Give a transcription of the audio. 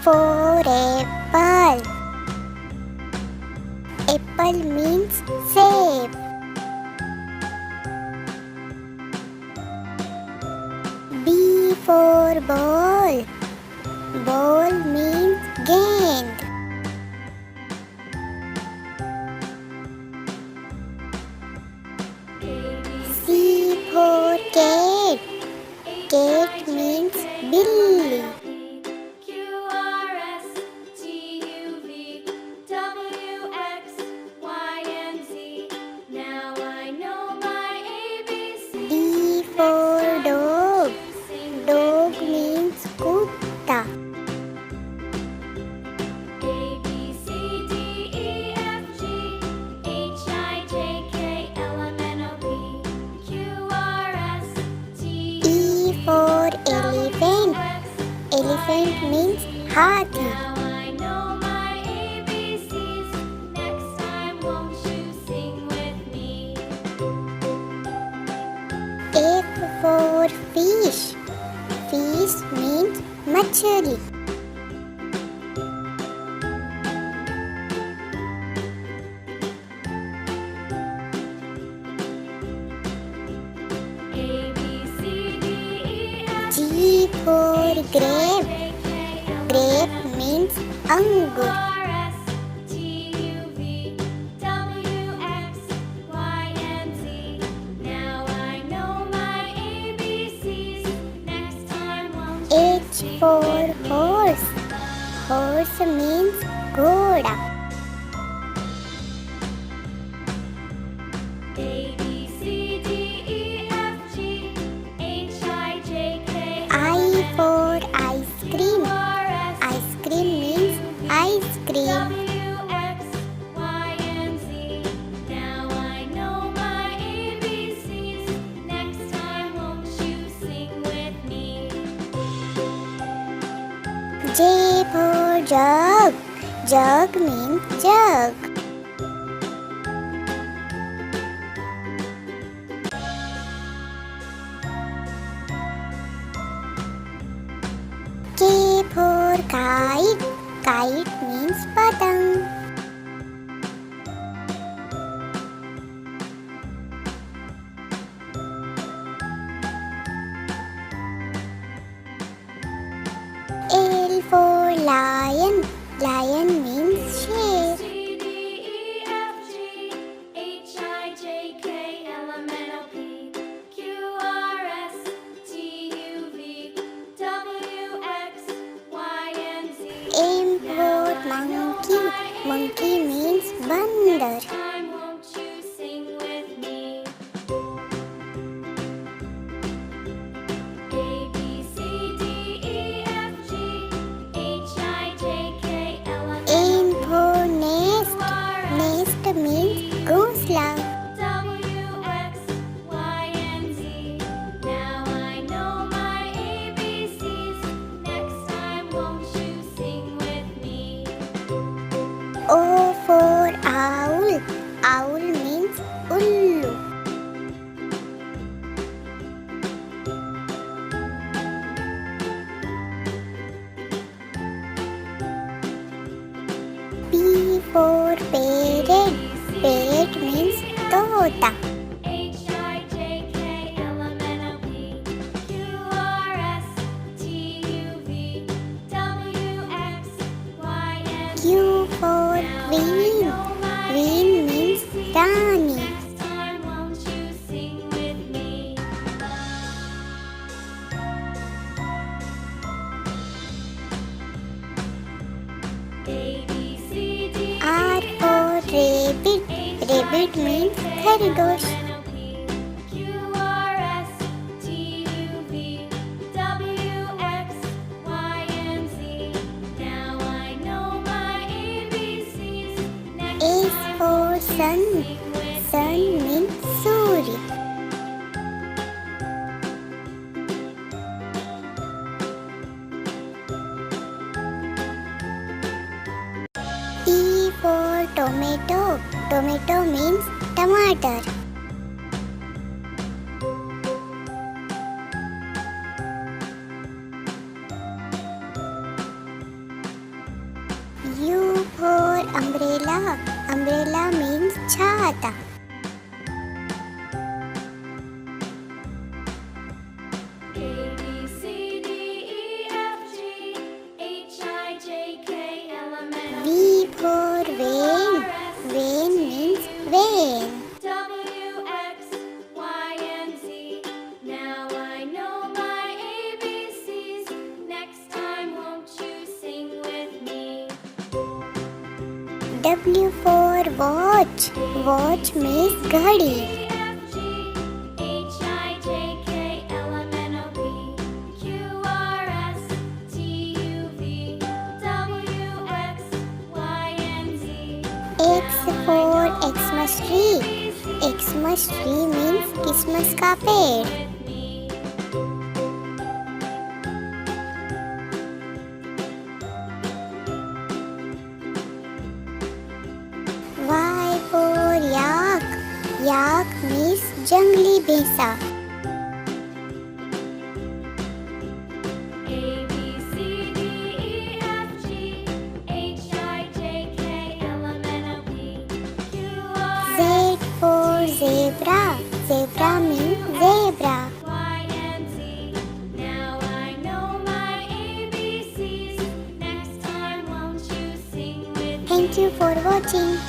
for apple. Apple means save. B for ball. Ball means gained. C for cat. Cat means Billy. D for dog. Dog means kutta. E for elephant. Elephant means hathi. F for fish. Fish means machali. G for grape. Grape means angur. H for horse. Horse means ghoda. I for ice cream. Ice cream means ice cream. J for jug. Jug means jug. K for kite. Kite means patang. L for lion. Lion means sheep. M for monkey. Monkey means bandar. N for nest. Nest means ghosla. O for owl. Owl means ullu. P for parrot. Parrot means tota. Q for queen. Queen means Rani. R for rabbit. Rabbit means khargosh. S for sun. Sun means Surya. T for tomato. Tomato means tomato. umbrella. Umbrella means chhata. V for vein. Vein means vein. W for watch. Watch means घड़ी. X for Xmas tree. Xmas tree means Christmas का पेड़. Y for yak. Yak means जंगली भैंसा. Z for zebra. Zebra means zebra. Thank you for watching.